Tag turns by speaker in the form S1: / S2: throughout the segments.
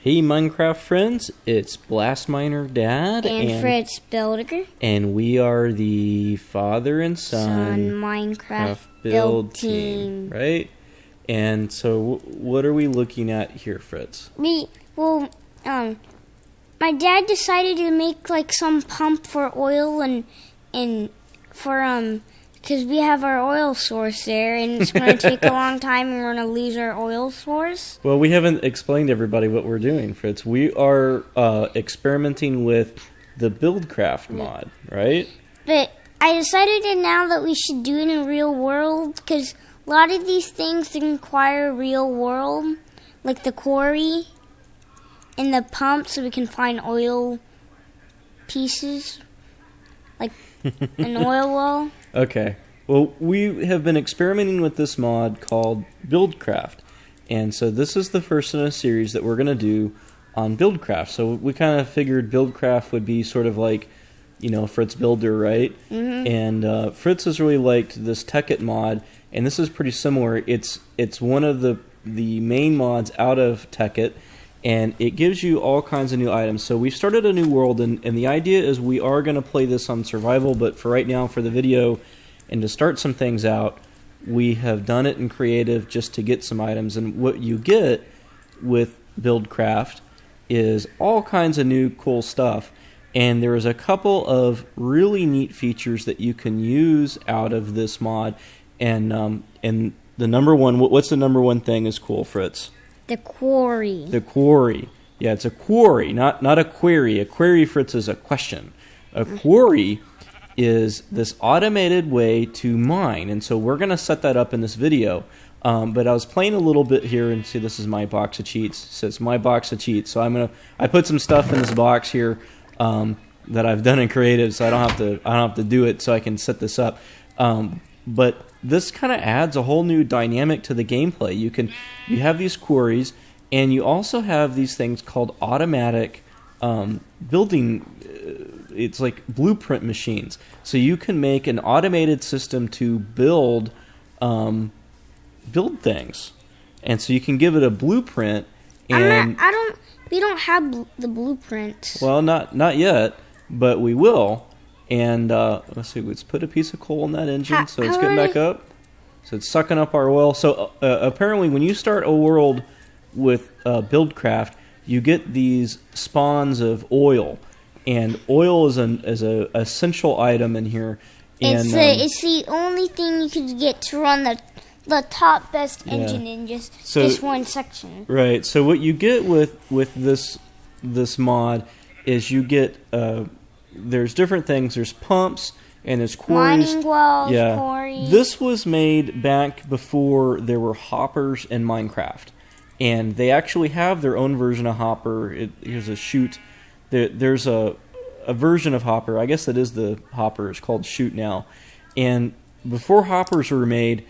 S1: Hey Minecraft friends, it's Blastminer Dad
S2: and Fritz Builder,
S1: and we are the father and son
S2: Minecraft build team,
S1: right? And so what are we looking at here, Fritz?
S2: My dad decided to make like some pump for oil and for because we have our oil source there, and it's going to take a long time, and we're going to lose our oil source.
S1: Well, we haven't explained to everybody what we're doing, Fritz. We are experimenting with the Buildcraft mod, right?
S2: But I decided that now that we should do it in real world, because a lot of these things require real world, like the quarry and the pump, so we can find oil pieces, like an oil well.
S1: Okay. Well, we have been experimenting with this mod called Buildcraft. And so this is the first in a series that we're going to do on Buildcraft. So we kind of figured Buildcraft would be sort of like, you know, Fritz Builder, right? Mm-hmm. And Fritz has really liked this Tekkit mod, and this is pretty similar. It's one of the main mods out of Tekkit, and it gives you all kinds of new items. So we've started a new world, and the idea is we are going to play this on survival, but for right now, for the video, and to start some things out, we have done it in creative just to get some items. And what you get with Buildcraft is all kinds of new cool stuff. And there is a couple of really neat features that you can use out of this mod. And the number one, what's the number one thing is cool, Fritz?
S2: The quarry.
S1: The quarry. Yeah, it's a quarry, not a query. A query, Fritz, is a question. A quarry is this automated way to mine, and so we're going to set that up in this video. But I was playing a little bit here, and see, this is my box of cheats. It says my box of cheats. So I put some stuff in this box here that I've done in creative, so I don't have to do it, so I can set this up. But this kind of adds a whole new dynamic to the gameplay. You have these quarries, and you also have these things called automatic building. It's like blueprint machines. So you can make an automated system to build things, and so you can give it a blueprint. And
S2: we don't have the blueprint.
S1: Well, not yet, but we will. And let's see, let's put a piece of coal in that engine, so it's getting back up. So it's sucking up our oil. So apparently, when you start a world with Buildcraft, you get these spawns of oil, and oil is an essential item in here. And
S2: it's the only thing you could get to run the top best engine in just one section.
S1: Right. So what you get with this mod is you get there's different things. There's pumps and there's quarries.
S2: Mining wells, quarries.
S1: This was made back before there were hoppers in Minecraft, and they actually have their own version of hopper. Here's a chute. There's a version of hopper. I guess that is the hopper. It's called chute now. And before hoppers were made,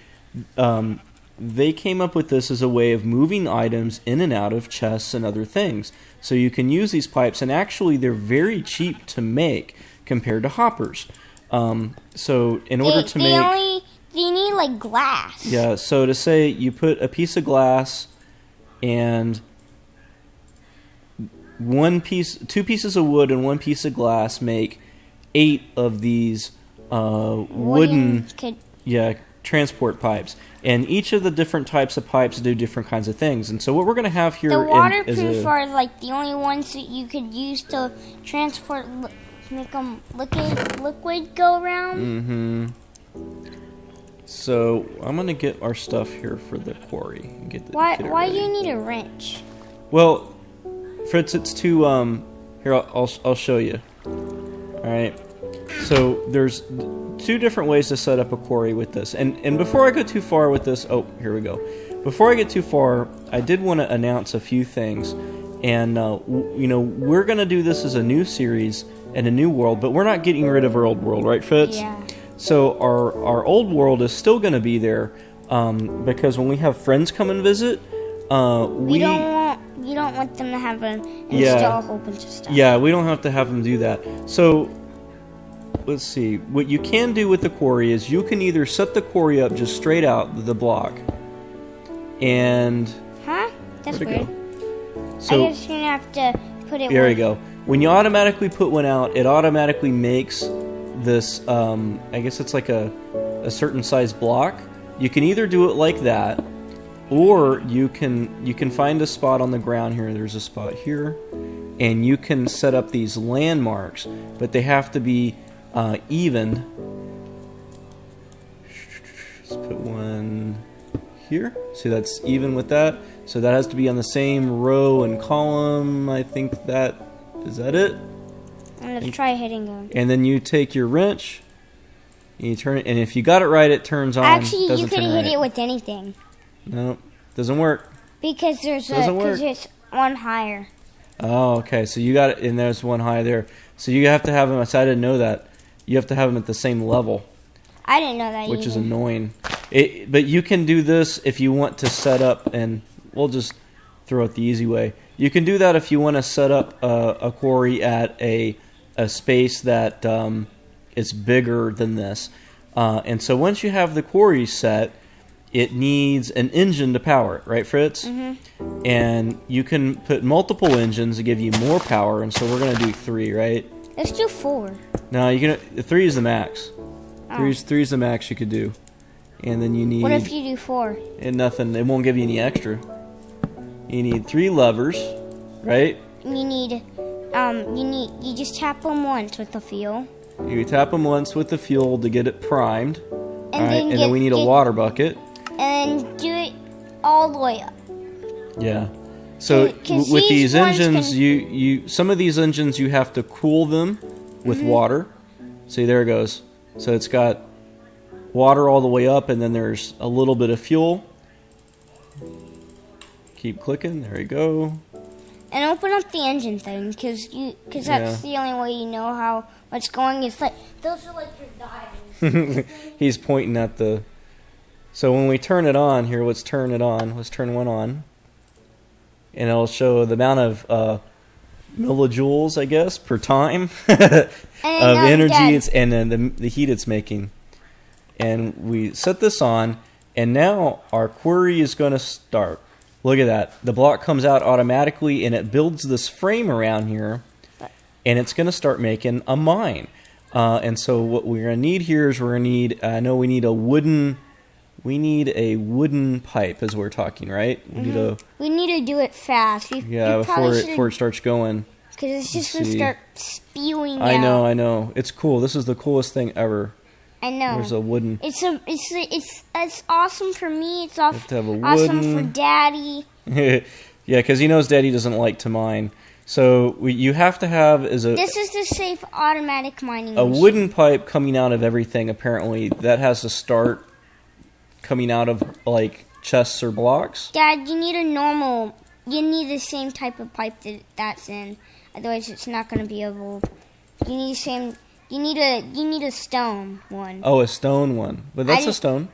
S1: they came up with this as a way of moving items in and out of chests and other things. So you can use these pipes, and actually they're very cheap to make compared to hoppers. So in order to make...
S2: They need like glass.
S1: Yeah, so to say you put a piece of glass and two pieces of wood and one piece of glass make 8 of these wooden transport pipes, and each of the different types of pipes do different kinds of things. And so what we're going to have here,
S2: the waterproof are like the only ones that you could use to transport, make them liquid go around.
S1: So I'm going to get our stuff here for the quarry.
S2: Why do you need a wrench?
S1: Well, Fritz, it's too here, I'll show you. Alright, so there's 2 different ways to set up a quarry with this, and before I go too far with this, here we go. Before I get too far, I did want to announce a few things, and we're going to do this as a new series and a new world, but we're not getting rid of our old world, right, Fritz?
S2: Yeah.
S1: So our old world is still going to be there, because when we have friends come and visit,
S2: you don't want them to have install a whole bunch of stuff.
S1: Yeah, we don't have to have them do that. So, let's see. What you can do with the quarry is you can either set the quarry up just straight out the block, and...
S2: Huh? That's weird.
S1: So
S2: I guess you're gonna have to put it.
S1: there you go. When you automatically put one out, it automatically makes this. I guess it's like a certain size block. You can either do it like that, or you can find a spot on the ground here. There's a spot here, and you can set up these landmarks, but they have to be even. Let's put one here. See, that's even with that. So that has to be on the same row and column. I think that is that it.
S2: I'm gonna try hitting them.
S1: And then you take your wrench, and you turn it, and if you got it right, it turns on.
S2: Actually,
S1: doesn't
S2: you could
S1: turn
S2: hit
S1: right.
S2: it with anything.
S1: No, doesn't work.
S2: Because there's one higher.
S1: Oh, okay. So you got it, and there's one high there. So you have to have them. I didn't know that. You have to have them at the same level.
S2: I didn't know that
S1: Which
S2: either.
S1: is annoying. But you can do this if you want to set up, and we'll just throw it the easy way. You can do that if you want to set up a quarry at a space that is bigger than this. And so once you have the quarry set, it needs an engine to power it, right, Fritz?
S2: Mm-hmm.
S1: And you can put multiple engines to give you more power, and so we're going to do 3, right?
S2: Let's do 4.
S1: No, 3 is the max.
S2: Oh.
S1: 3 is the max you could do. And then you need...
S2: What if you do 4?
S1: And nothing. It won't give you any extra. You need 3 levers, right?
S2: You just tap them once with the fuel.
S1: You tap them once with the fuel to get it primed.
S2: And
S1: then we need a water bucket.
S2: And then do it all the way up.
S1: Yeah. So
S2: 'Cause
S1: with
S2: these
S1: these
S2: ones
S1: engines,
S2: can-
S1: some of these engines you have to cool them with water. See, there it goes. So it's got water all the way up, and then there's a little bit of fuel. Keep clicking. There you go.
S2: And open up the engine thing, because that's the only way you know how what's going. It's like those are like your dials.
S1: He's pointing at the... So when we turn it on here, let's turn it on. Let's turn one on. And it'll show the amount of millijoules, I guess, per time of energy and then the heat it's making. And we set this on, and now our quarry is going to start. Look at that. The block comes out automatically, and it builds this frame around here, and it's going to start making a mine. And so what we're going to need here is we need a wooden pipe, as we're talking, right?
S2: We need to do it fast.
S1: Before it starts going.
S2: Because it's just going to start spewing out.
S1: I know. It's cool. This is the coolest thing ever.
S2: I know.
S1: There's a wooden...
S2: It's awesome for me. It's awesome for Daddy.
S1: Yeah, because he knows Daddy doesn't like to mine. So you have to have...
S2: This is the safe automatic mining
S1: a
S2: machine.
S1: wooden pipe coming out of everything, apparently. That has to start coming out of, like, chests or blocks.
S2: Dad, you need the same type of pipe that's in. Otherwise, it's not going to be able... You need a stone one.
S1: Oh, a stone one. But that's a stone.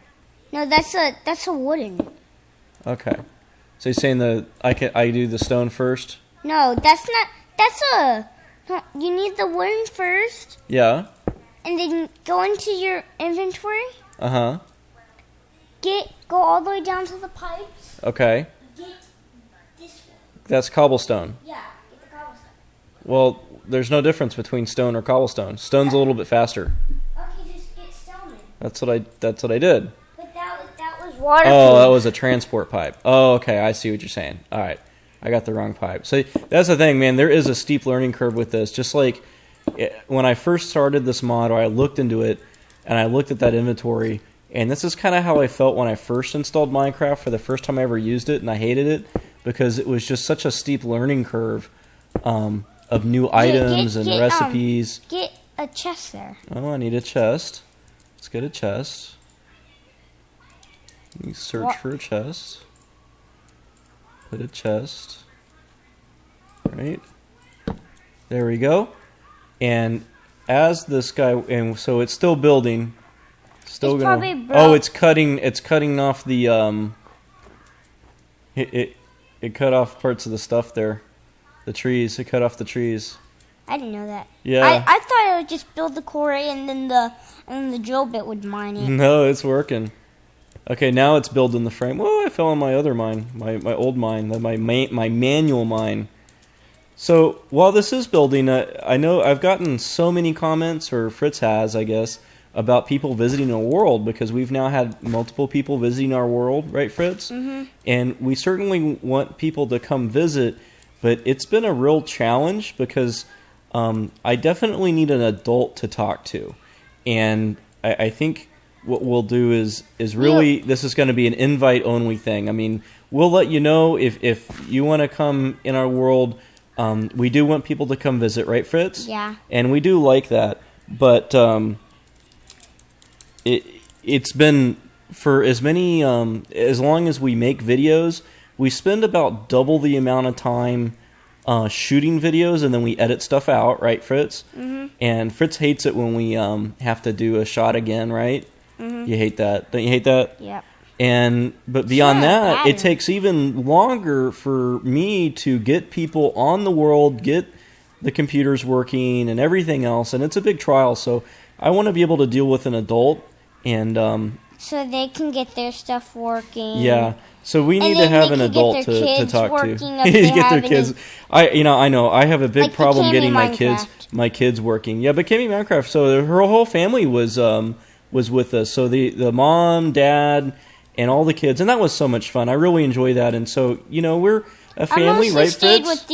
S2: No, that's a wooden.
S1: Okay. So you're saying I do the stone first?
S2: No, no, you need the wooden first.
S1: Yeah.
S2: And then go into your inventory.
S1: Uh-huh.
S2: Go all the way down to the pipes.
S1: Okay.
S2: Get this one.
S1: That's cobblestone.
S2: Yeah, get the cobblestone.
S1: Well, there's no difference between stone or cobblestone. Stone's a little bit faster.
S2: Okay, just get stone.
S1: That's what I did.
S2: But that was water.
S1: Oh, that was a transport pipe. Oh, okay, I see what you're saying. All right. I got the wrong pipe. So that's the thing, man. There is a steep learning curve with this. Just like when I first started this mod, or I looked into it, and I looked at that inventory, and this is kind of how I felt when I first installed Minecraft for the first time I ever used it, and I hated it because it was just such a steep learning curve of new items and recipes.
S2: Get a chest there.
S1: Oh, I need a chest. Let's get a chest. Let me search for a chest. Put a chest. Right. There we go. And as this guy, and so it's still building. Still
S2: It's
S1: gonna.
S2: probably
S1: Oh, it's cutting off the It cut off parts of the stuff there. The trees. It cut off the trees.
S2: I didn't know that.
S1: Yeah.
S2: I thought I would just build the quarry and then the drill bit would mine it.
S1: No, it's working. Okay, now it's building the frame. Whoa, I fell on my other mine, my old mine, my manual mine. So while this is building, I know I've gotten so many comments, or Fritz has, I guess, about people visiting our world, because we've now had multiple people visiting our world, right, Fritz?
S2: Mm-hmm.
S1: And we certainly want people to come visit, but it's been a real challenge because I definitely need an adult to talk to. And I think what we'll do is really, this is going to be an invite-only thing. I mean, we'll let you know if you want to come in our world. We do want people to come visit, right, Fritz?
S2: Yeah.
S1: And we do like that. But it's been, for as many, as long as we make videos, we spend about double the amount of time shooting videos, and then we edit stuff out, right, Fritz?
S2: Mm-hmm.
S1: And Fritz hates it when we have to do a shot again, right?
S2: Mm-hmm.
S1: You hate that. Don't you hate that?
S2: Yep.
S1: But beyond that, it
S2: matter.
S1: takes even longer for me to get people on the world, get the computers working and everything else, and it's a big trial. So I want to be able to deal with an adult, and
S2: so they can get their stuff working.
S1: yeah. So we need
S2: And
S1: to
S2: then
S1: have
S2: they
S1: an
S2: can get
S1: adult
S2: their
S1: to
S2: kids
S1: talk to.
S2: working if they
S1: Get their
S2: have
S1: kids.
S2: any-
S1: I know. I have a big
S2: Like the
S1: problem
S2: Kimmy
S1: getting
S2: Minecraft.
S1: my kids working. Yeah, but Kimmy Minecraft. So her whole family was with us. So the mom, dad, and all the kids, and that was so much fun. I really enjoy that. And so we're a
S2: I
S1: family,
S2: mostly
S1: right,
S2: stayed
S1: Fritz?
S2: with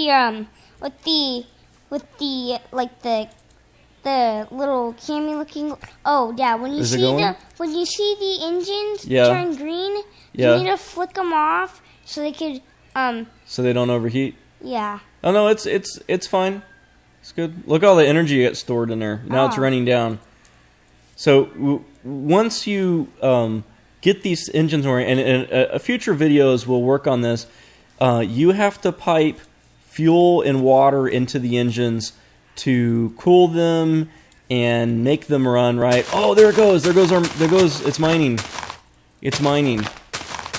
S2: the like the little cami looking. Oh yeah, when you
S1: Is it
S2: see
S1: going?
S2: the engines
S1: Yeah.
S2: turn green,
S1: Yeah.
S2: you need to flick them off so they could
S1: So they don't overheat.
S2: yeah.
S1: Oh no, it's fine. It's good. Look at all the energy you got stored in there. Now it's
S2: Oh.
S1: running down. So once you get these engines working, and future videos will work on this, you have to pipe fuel and water into the engines to cool them and make them run, right? Oh, there it goes. There goes. It's mining. It's mining.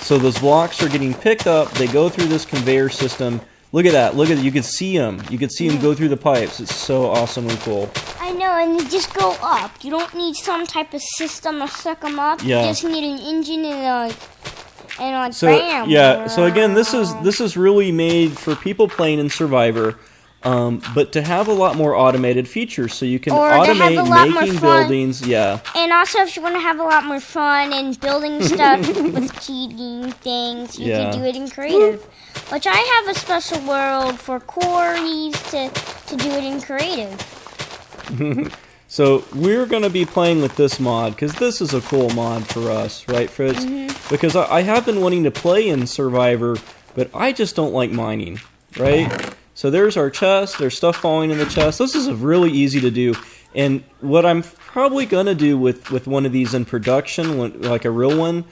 S1: So those blocks are getting picked up. They go through this conveyor system. Look at that. Look at it. You can see them. You can see them go through the pipes. It's so awesomely cool.
S2: I know, and they just go up. You don't need some type of system to suck them up.
S1: Yeah.
S2: You just need an engine and
S1: So
S2: bam.
S1: yeah. So again, this is really made for people playing in Survivor. But to have a lot more automated features, so you can
S2: Or to have a
S1: automate
S2: lot more
S1: making
S2: fun.
S1: buildings. Yeah.
S2: And also, if you want to have a lot more fun and building stuff with cheating things, you
S1: Yeah.
S2: can do it in creative. Which I have a special world for quarries to do it in creative.
S1: So we're going to be playing with this mod because this is a cool mod for us, right, Fritz?
S2: Mm-hmm.
S1: Because I have been wanting to play in Survivor, but I just don't like mining, right? So there's our chest. There's stuff falling in the chest. This is really easy to do. And what I'm probably going to do with one of these in production, like a real one,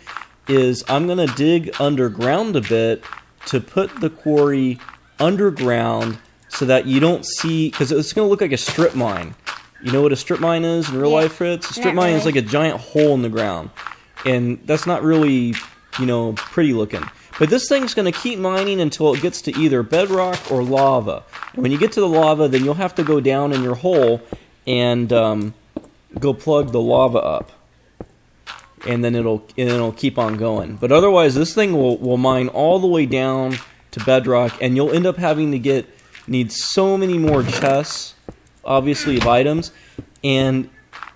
S1: is I'm going to dig underground a bit to put the quarry underground so that you don't see, because it's going to look like a strip mine. You know what a strip mine is in real
S2: Yeah.
S1: life, Fritz? A strip
S2: Not
S1: mine is
S2: really.
S1: like a giant hole in the ground. And that's not really, pretty looking. But this thing's going to keep mining until it gets to either bedrock or lava. And when you get to the lava, then you'll have to go down in your hole and go plug the lava up. And then it'll keep on going. But otherwise, this thing will mine all the way down to bedrock, and you'll end up having to need so many more chests, obviously, of items. And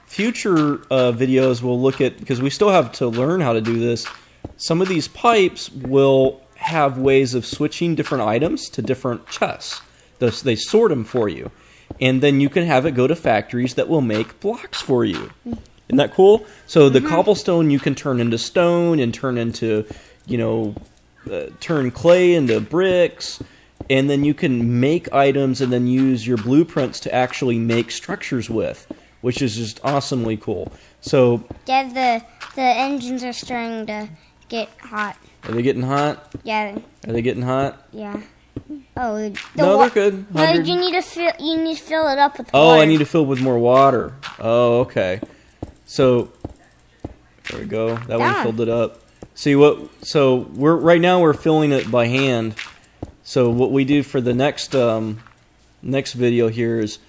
S1: future videos will look at, because we still have to learn how to do this, some of these pipes will have ways of switching different items to different chests. They sort them for you. And then you can have it go to factories that will make blocks for you. Isn't that cool? So the cobblestone you can turn into stone and turn into, turn clay into bricks. And then you can make items and then use your blueprints to actually make structures with, which is just awesomely cool. So
S2: Yeah, the engines are starting to get hot.
S1: are they getting hot?
S2: Yeah,
S1: Are they getting hot?
S2: yeah. Oh,
S1: No, they're good.
S2: No,
S1: 100.
S2: you need to fill it up with
S1: Oh,
S2: water.
S1: I need to fill with more water. Oh, okay. So there we go. That one
S2: Done.
S1: filled it up. See what? So we're filling it by hand. So what we do for the next video here is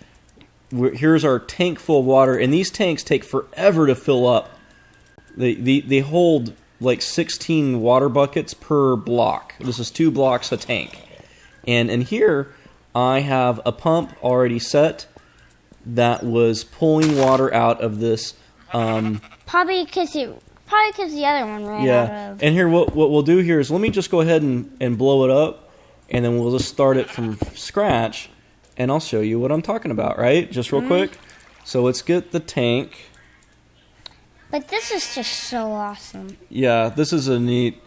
S1: here's our tank full of water, and these tanks take forever to fill up. They hold like 16 water buckets per block. This is 2 blocks a tank. And in here, I have a pump already set that was pulling water out of this.
S2: Probably because the other one ran out of.
S1: And here, what we'll do here is let me just go ahead and blow it up, and then we'll just start it from scratch, and I'll show you what I'm talking about, right? Just real quick. So let's get the tank.
S2: But this is just so awesome.
S1: Yeah, this is a neat.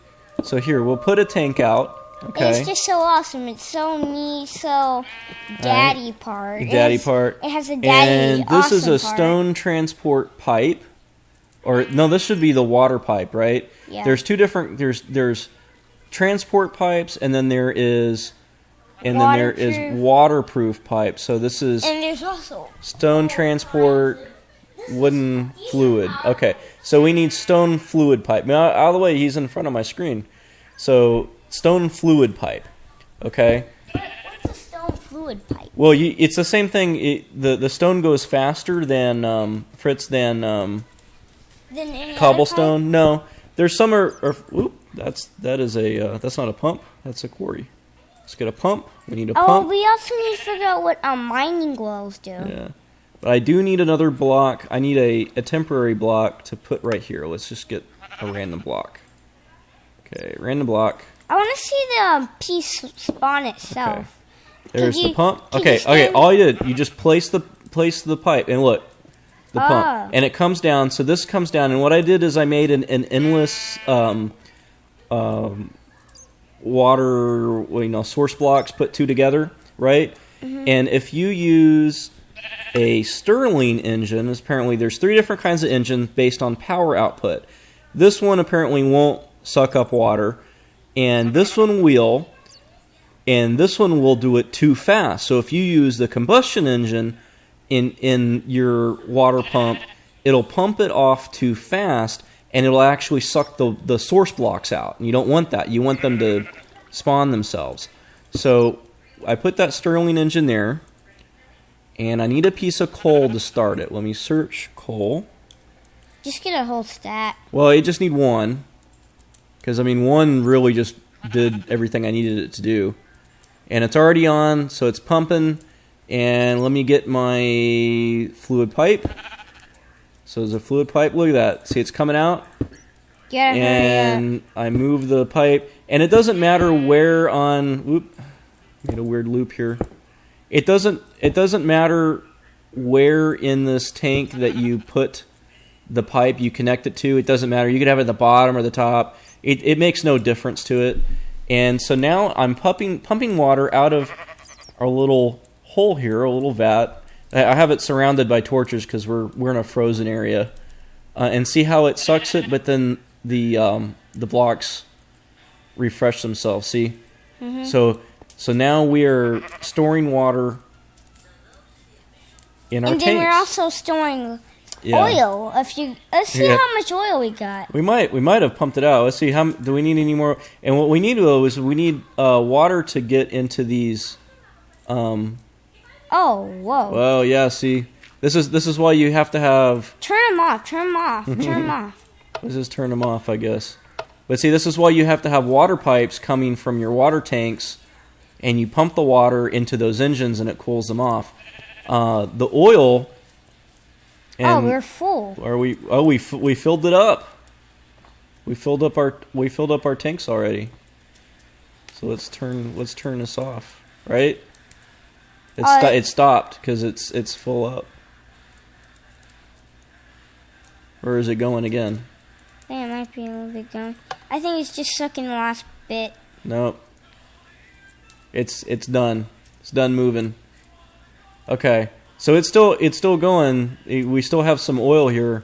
S1: So here, we'll put a tank out. Okay.
S2: It's just so awesome. It's so neat, so daddy part.
S1: Daddy part.
S2: It has a daddy
S1: And this is a
S2: part.
S1: stone transport pipe. Or no, this should be the water pipe, right?
S2: Yeah.
S1: There's two different there's transport pipes, and then there is waterproof pipe. So this is
S2: and there's also
S1: stone transport wooden fluid. Okay. So we need stone fluid pipe. Now, out of the way, he's in front of my screen. So stone fluid pipe, okay?
S2: What's a stone fluid pipe?
S1: Well, it's the same thing. The stone goes faster than Fritz than
S2: Any
S1: cobblestone. No, there's some that's not a pump. That's a quarry. Let's get a pump. We need a pump.
S2: Oh, we also need to figure out what mining glows do.
S1: Yeah, but I do need another block. I need a temporary block to put right here. Let's just get a random block. Okay, random block.
S2: I want to see the piece spawn itself.
S1: Okay. There's the pump.
S2: can
S1: Okay. All you did, you just place the pipe, and look, the pump, and it comes down. So this comes down, and what I did is I made an endless water, source blocks put 2 together, right? Mm-hmm. And if you use a Stirling engine, apparently there's 3 different kinds of engines based on power output. This one apparently won't suck up water, and this one will, and this one will do it too fast. So if you use the combustion engine in your water pump, it'll pump it off too fast, and it'll actually suck the source blocks out. And you don't want that. You want them to spawn themselves. So I put that Stirling engine there, and I need a piece of coal to start it. Let me search coal.
S2: Just get a whole stack.
S1: Well, you just need 1. Because, one really just did everything I needed it to do. And it's already on, so it's pumping. And let me get my fluid pipe. So there's a fluid pipe. Look at that. See, it's coming out.
S2: Yeah,
S1: and I move the pipe. And it doesn't matter where on... Whoop. Made a weird loop here. It doesn't matter where in this tank that you put the pipe you connect it to. It doesn't matter. You could have it at the bottom or the top. It makes no difference to it. And so now I'm pumping water out of our little hole here, a little vat. I have it surrounded by torches because we're in a frozen area. And see how it sucks it, but then the blocks refresh themselves. See? Mm-hmm. So now we are storing water in our tanks.
S2: And then we're also storing oil. Let's see how much oil we got.
S1: We might have pumped it out. Let's see, do we need any more? And what we need though is we need water to get into these.
S2: Oh, whoa.
S1: Well, yeah. See, this is why you have to have.
S2: Turn them off. Turn them off. Turn them off.
S1: Let's just turn them off, I guess. But see, this is why you have to have water pipes coming from your water tanks, and you pump the water into those engines, and it cools them off. The oil. And
S2: we're full.
S1: Are we? Oh, we filled it up. We filled up our tanks already. So let's turn this off. Right? It stopped because it's full up. Or is it going again?
S2: I think it might be a little bit going. I think it's just sucking the last bit.
S1: Nope. It's done. It's done moving. Okay. So it's still going. We still have some oil here,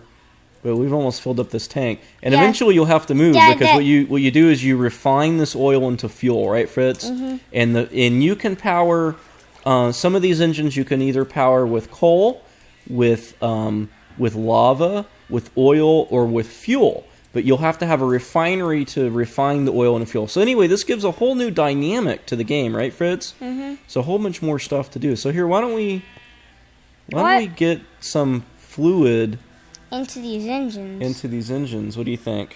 S1: but we've almost filled up this tank. And eventually you'll have to move because what you do is you refine this oil into fuel, right, Fritz? Mm-hmm. And you can power some of these engines. You can either power with coal, with lava, with oil, or with fuel. But you'll have to have a refinery to refine the oil and fuel. So anyway, this gives a whole new dynamic to the game, right, Fritz? Mm-hmm. So a whole bunch more stuff to do. So here, why don't we get some fluid
S2: into these engines?
S1: What do you think?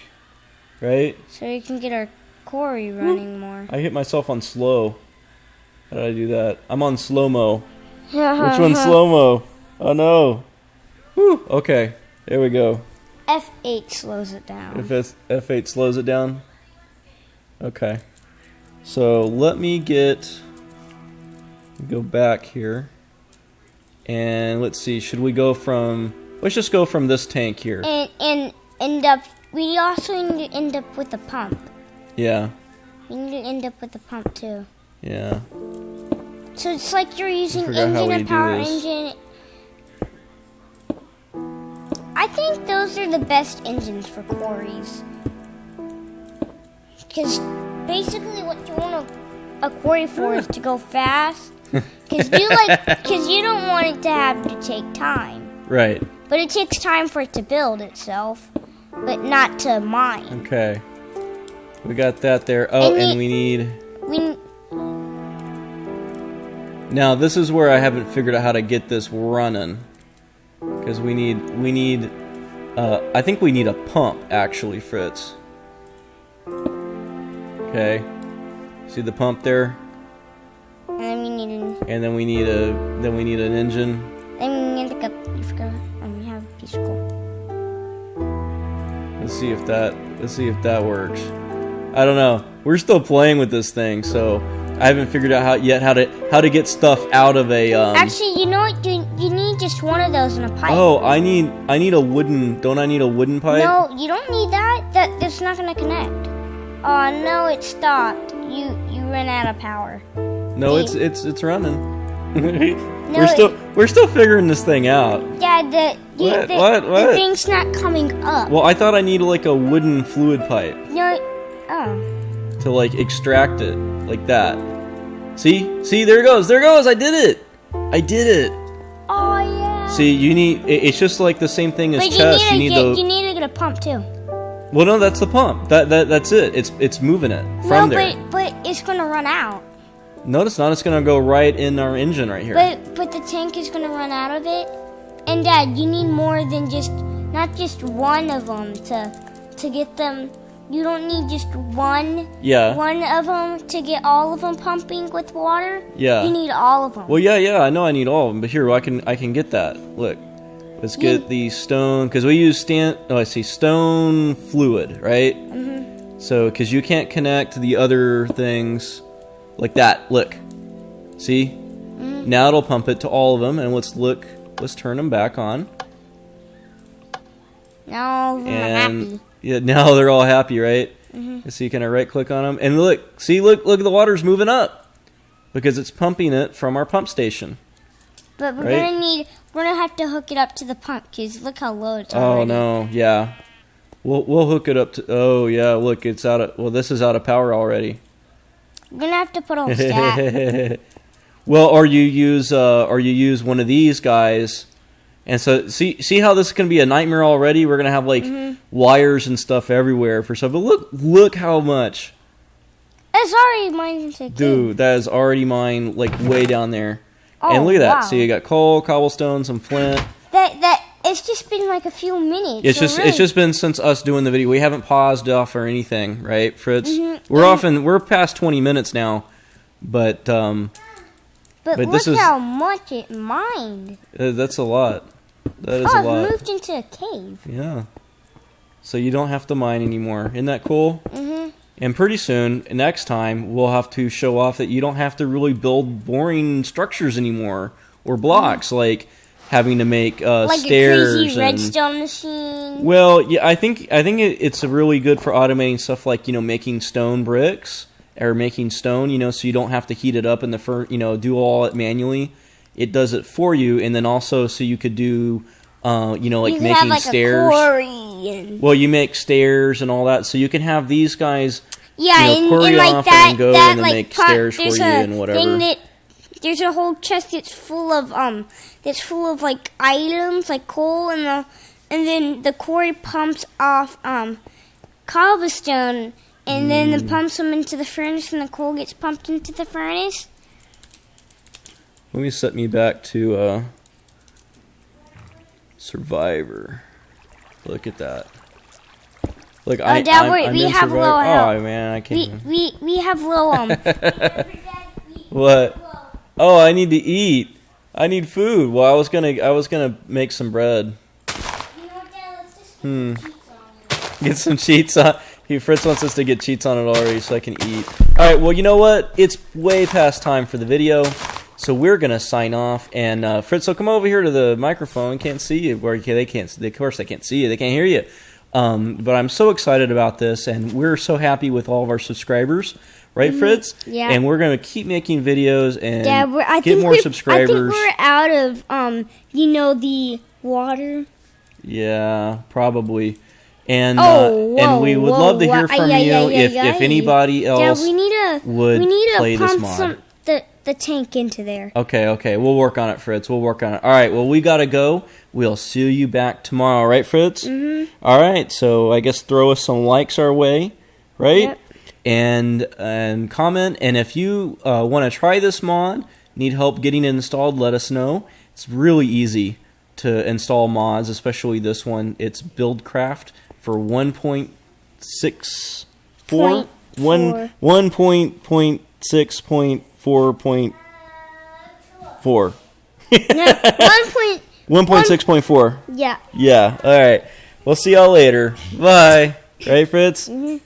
S1: right?
S2: So we can get our quarry running more.
S1: I hit myself on slow. How did I do that? I'm on slow-mo. Which one's slow-mo? Oh no. Whew. Okay, there we go.
S2: F8 slows it down.
S1: If F8 slows it down? Okay. So let me go back here. And let's see, should we go from... Let's just go from this tank here.
S2: And we also need to end up with a pump.
S1: Yeah.
S2: We need to end up with a pump too.
S1: Yeah.
S2: So it's like you're using
S1: how we
S2: and power
S1: do this.
S2: engine. I think those are the best engines for quarries. Because basically what you want a quarry for is to go fast. Because you don't want it to have to take time.
S1: Right.
S2: But it takes time for it to build itself, but not to mine.
S1: Okay. We got that there. Oh, and we need... Now, this is where I haven't figured out how to get this running. Because we need... I think we need a pump, actually, Fritz. Okay. See the pump there?
S2: And then we need
S1: And then we need an engine.
S2: Then we need you forgot. We have a piece of coal.
S1: Let's see if that works. I don't know. We're still playing with this thing, so I haven't figured out how to get stuff out of a.
S2: Actually, you know what? You need just one of those in a pipe.
S1: Oh, I need a wooden. Don't I need a wooden pipe?
S2: No, you don't need that. That's not gonna connect. Oh no, it stopped. You ran out of power.
S1: No, it's running.
S2: No,
S1: we're still figuring this thing out.
S2: Yeah,
S1: What?
S2: the thing's not coming up.
S1: Well, I thought I needed like a wooden fluid pipe
S2: No, oh.
S1: to like extract it like that. See, there it goes. I did it.
S2: Oh yeah.
S1: See, you need. It's just like the same thing as
S2: But
S1: chest.
S2: you need to get a pump too.
S1: Well, no, that's the pump. That's it. It's moving it from there.
S2: But it's gonna run out.
S1: No, it's not. It's gonna go right in our engine right here.
S2: But the tank is gonna run out of it. And Dad, you need more than not just one of them to get them. You don't need just one.
S1: Yeah.
S2: One of them to get all of them pumping with water.
S1: Yeah.
S2: You need all of them.
S1: Well, yeah. I know I need all of them, but here I can get that. Look, let's get the stone because we use stone fluid, right? Mm-hmm. So because you can't connect the other things like that. Look, see? Mm-hmm. Now it'll pump it to all of them, and let's turn them back on.
S2: Now they're happy.
S1: Yeah, now they're all happy, right? Mm-hmm. So you can right click on them, and look, the water's moving up because it's pumping it from our pump station.
S2: But we're gonna have to hook it up to the pump because look how low it's already.
S1: Oh no, yeah, we'll hook it up to. Oh yeah, look, it's out of. Well, this is out of power already.
S2: We're gonna have to put on stack.
S1: Well, or you use one of these guys. And so, see how this is going to be a nightmare already? We're going to have, like, wires and stuff everywhere for stuff. But look how much.
S2: That's already mine.
S1: Dude, that is already mine, like, way down there.
S2: Oh,
S1: and look at that.
S2: Wow.
S1: So you got coal, cobblestone, some flint.
S2: It's just been, like, a few minutes.
S1: It's just been since us doing the video. We haven't paused off or anything, right, Fritz? Mm-hmm. We're past 20 minutes now. But
S2: look how much it mined.
S1: That's a lot. That is a lot.
S2: I've moved into a cave.
S1: Yeah. So you don't have to mine anymore. Isn't that cool? Mm-hmm. And pretty soon, next time, we'll have to show off that you don't have to really build boring structures anymore or blocks, like having to make
S2: like
S1: stairs.
S2: Like a crazy redstone machine.
S1: Well, yeah, I think it's really good for automating stuff like, making stone bricks or making stone, so you don't have to heat it up in the do all it manually. It does it for you, and then also so you could do, like
S2: you
S1: making
S2: have like
S1: stairs.
S2: A quarry.
S1: Well, you make stairs and all that, so you can have these guys,
S2: quarry
S1: and like
S2: off
S1: and then go and then
S2: like
S1: make stairs for you and whatever.
S2: There's a whole chest that's full of like items like coal and then the quarry pumps off cobblestone and then it pumps them into the furnace and the coal gets pumped into the furnace.
S1: Let me set me back to Survivor. Look at that. Look,
S2: Dad, wait,
S1: I'm
S2: we
S1: in
S2: have
S1: survival.
S2: low health.
S1: Oh man, I can't.
S2: We have low
S1: What? Oh, I need to eat. I need food. Well, I was gonna make some bread.
S2: You know what, Dad? Let's just get some cheats on it.
S1: Get some cheats on. Fritz wants us to get cheats on it already, so I can eat. All right. Well, you know what? It's way past time for the video, so we're gonna sign off. And Fritz, so come over here to the microphone. Can't see you. Or they can't. Of course, they can't see you. They can't hear you. But I'm so excited about this, and we're so happy with all of our subscribers. Right, Fritz?
S2: Yeah.
S1: And we're going to keep making videos and
S2: Dad,
S1: get more subscribers.
S2: I think we're out of, the water.
S1: Yeah, probably. And
S2: whoa,
S1: we would love to hear from you if anybody else
S2: we need to
S1: play this
S2: pump
S1: mod.
S2: the tank into there.
S1: Okay. We'll work on it, Fritz. We'll work on it. All right, well, we got to go. We'll see you back tomorrow, right, Fritz? Mm-hmm. All right, so I guess throw us some likes our way, right?
S2: Yep.
S1: And comment. And if you want to try this mod, need help getting it installed, let us know. It's really easy to install mods, especially this one. It's Buildcraft for 1.64. 1.6.4.4.
S2: No,
S1: 1.6.4.
S2: Yeah.
S1: Yeah. All right. We'll see y'all later. Bye. Right, Fritz?
S2: Mm-hmm.